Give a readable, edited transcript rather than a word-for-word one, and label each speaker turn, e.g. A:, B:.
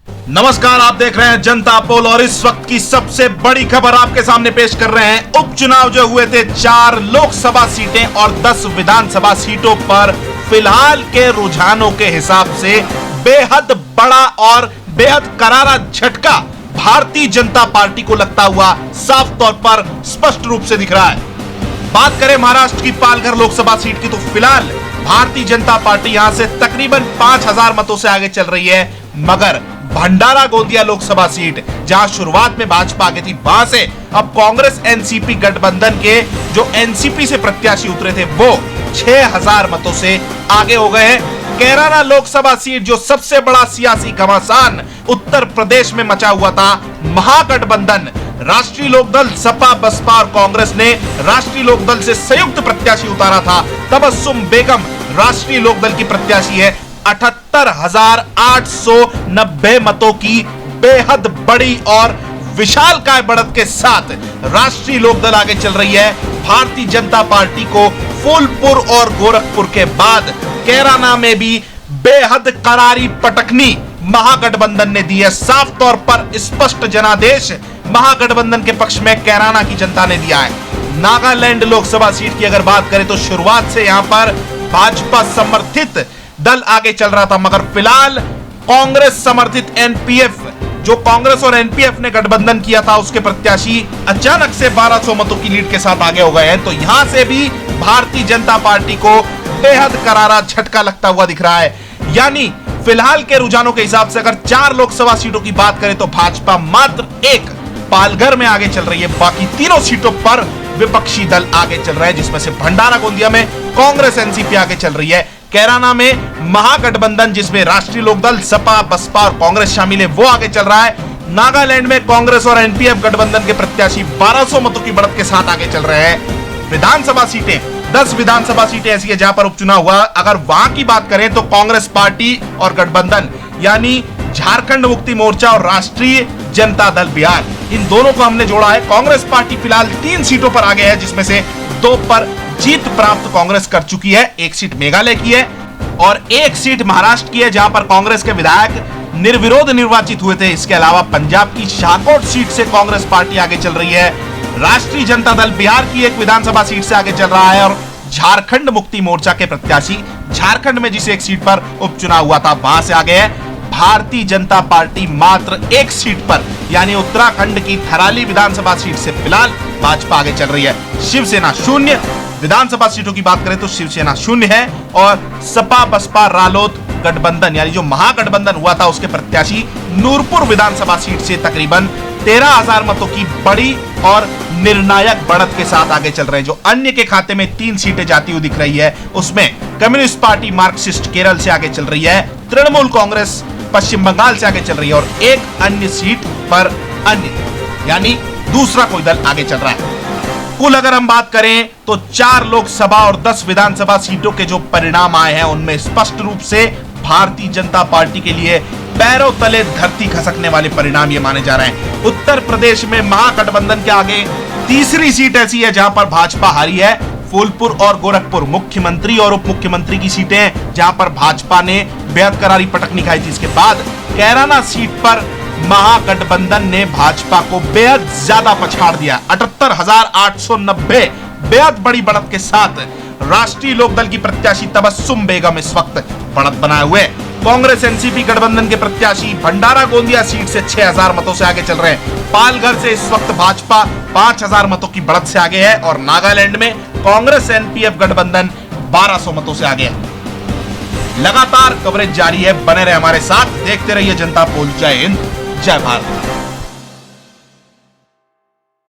A: नमस्कार, आप देख रहे हैं जनता पोल और इस वक्त की सबसे बड़ी खबर आपके सामने पेश कर रहे हैं। उपचुनाव जो हुए थे 4 लोकसभा सीटें और 10 विधानसभा सीटों पर फिलहाल के रुझानों के हिसाब से बेहद बड़ा और बेहद करारा झटका भारतीय जनता पार्टी को लगता हुआ साफ तौर पर स्पष्ट रूप से दिख रहा है। बात करें महाराष्ट्र की पालघर लोकसभा सीट की तो फिलहाल भारतीय जनता पार्टी यहां से तकरीबन 5000 मतों से आगे चल रही है, मगर भंडारा गोंदिया लोकसभा सीट जहां शुरुआत में भाजपा आगे थी, वहां से अब कांग्रेस एनसीपी गठबंधन के जो एनसीपी से प्रत्याशी उतरे थे वो 6000 मतों से आगे हो गए हैं। कैराना लोकसभा सीट जो सबसे बड़ा सियासी घमासान उत्तर प्रदेश में मचा हुआ था, महागठबंधन राष्ट्रीय लोकदल सपा बसपा और कांग्रेस ने राष्ट्रीय लोकदल से संयुक्त प्रत्याशी उतारा था। तबस्सुम बेगम राष्ट्रीय लोकदल की प्रत्याशी है। 78,890 मतों की बेहद बड़ी और विशालकाय बढ़त के साथ राष्ट्रीय लोकदल आगे चल रही है। भारतीय जनता पार्टी को फूलपुर और गोरखपुर के बाद कैराना में भी बेहद करारी पटकनी महागठबंधन ने दी है। साफ तौर पर स्पष्ट जनादेश महागठबंधन के पक्ष में कैराना की जनता ने दिया है। नागालैंड लोकसभा सीट की अगर बात करें तो शुरुआत से यहां पर भाजपा समर्थित दल आगे चल रहा था, मगर फिलहाल कांग्रेस समर्थित एनपीएफ, जो कांग्रेस और एनपीएफ ने गठबंधन किया था, उसके प्रत्याशी अचानक से 1200 मतों की लीड के साथ आगे हो गए हैं। तो यहां से भी भारतीय जनता पार्टी को बेहद करारा झटका लगता हुआ दिख रहा है। यानी फिलहाल के रुझानों के हिसाब से अगर 4 लोकसभा सीटों की बात करें तो भाजपा मात्र 1 पालघर में आगे चल रही है, बाकी तीनों सीटों पर विपक्षी दल आगे चल रहे हैं, जिसमें से भंडारा गोंदिया में कांग्रेस एनसीपी आगे चल रही है। कैराना में महागठबंधन जिसमें राष्ट्रीय लोकदल सपा बसपा और कांग्रेस शामिल है वो आगे चल रहा है। नागालैंड में कांग्रेस और एनपीएफ गठबंधन के प्रत्याशी 1200 मतों की बढ़त के साथ आगे चल रहे हैं। विधानसभा सीटें 10 विधानसभा सीटें ऐसी है जहां पर उपचुनाव हुआ। अगर वहां की बात करें तो कांग्रेस पार्टी और गठबंधन यानी झारखंड मुक्ति मोर्चा और राष्ट्रीय जनता दल बिहार, इन दोनों को हमने जोड़ा है। कांग्रेस पार्टी फिलहाल 3 सीटों पर आगे है, जिसमें से 2 पर जीत प्राप्त कांग्रेस कर चुकी है। 1 सीट मेघालय की है और 1 सीट महाराष्ट्र की है, जहां पर कांग्रेस के विधायक निर्विरोध निर्वाचित हुए थे। इसके अलावा पंजाब की शाहकोट सीट से कांग्रेस पार्टी आगे चल रही है। राष्ट्रीय जनता दल बिहार की एक विधानसभा सीट से आगे चल रहा है और झारखंड मुक्ति मोर्चा के प्रत्याशी झारखंड में जिस 1 सीट पर उपचुनाव हुआ था वहां से आगे है। भारतीय जनता पार्टी मात्र 1 सीट पर यानी उत्तराखंड की थराली विधानसभा सीट से फिलहाल भाजपा आगे चल रही है। शिवसेना 0 विधानसभा सीटों की बात करें तो शिवसेना 0 है और सपा बसपा रालोद गठबंधन यानी जो महागठबंधन हुआ था उसके प्रत्याशी नूरपुर विधानसभा सीट से तकरीबन 13,000 मतों की बड़ी और निर्णायक बढ़त के साथ आगे चल रहे हैं। जो अन्य के खाते में 3 सीटें जाती हुई दिख रही है, उसमें कम्युनिस्ट पार्टी मार्क्सिस्ट केरल से आगे चल रही है, तृणमूल कांग्रेस पश्चिम बंगाल से आगे चल रही है और एक अन्य सीट पर अन्य यानी दूसरा कोई दल आगे चल रहा है। कुल अगर हम बात करें तो 4 लोकसभा और 10 विधानसभा सीटों के जो परिणाम आए हैं उनमें स्पष्ट रूप से भारतीय जनता पार्टी के लिए पैरों तले धरती खसकने वाले परिणाम ये माने जा रहे हैं। उत्तर प्रदेश में महागठबंधन के आगे तीसरी सीट ऐसी है जहां पर भाजपा हारी है। फूलपुर और गोरखपुर मुख्यमंत्री और उप मुख्यमंत्री की सीटें हैं जहां पर भाजपा ने बेहद करारी पटकनी खाई थी। इसके बाद कैराना सीट पर महागठबंधन ने भाजपा को बेहद ज्यादा पछाड़ दिया। 78,890 बेहद बड़ी बढ़त के साथ राष्ट्रीय लोकदल की प्रत्याशी तबस्सुम बेगम इस वक्त बढ़त बनाए हुए। कांग्रेस एनसीपी गठबंधन के प्रत्याशी भंडारा गोंदिया सीट से 6000 मतों से आगे चल रहे हैं। पालघर से इस वक्त भाजपा 5000 मतों की बढ़त से आगे है और नागालैंड में कांग्रेस एनपीएफ गठबंधन 1200 मतों से आगे है। लगातार कवरेज जारी है, बने रहे हमारे साथ, देखते रहिए जनता पोल। जय हिंद, जय भारत।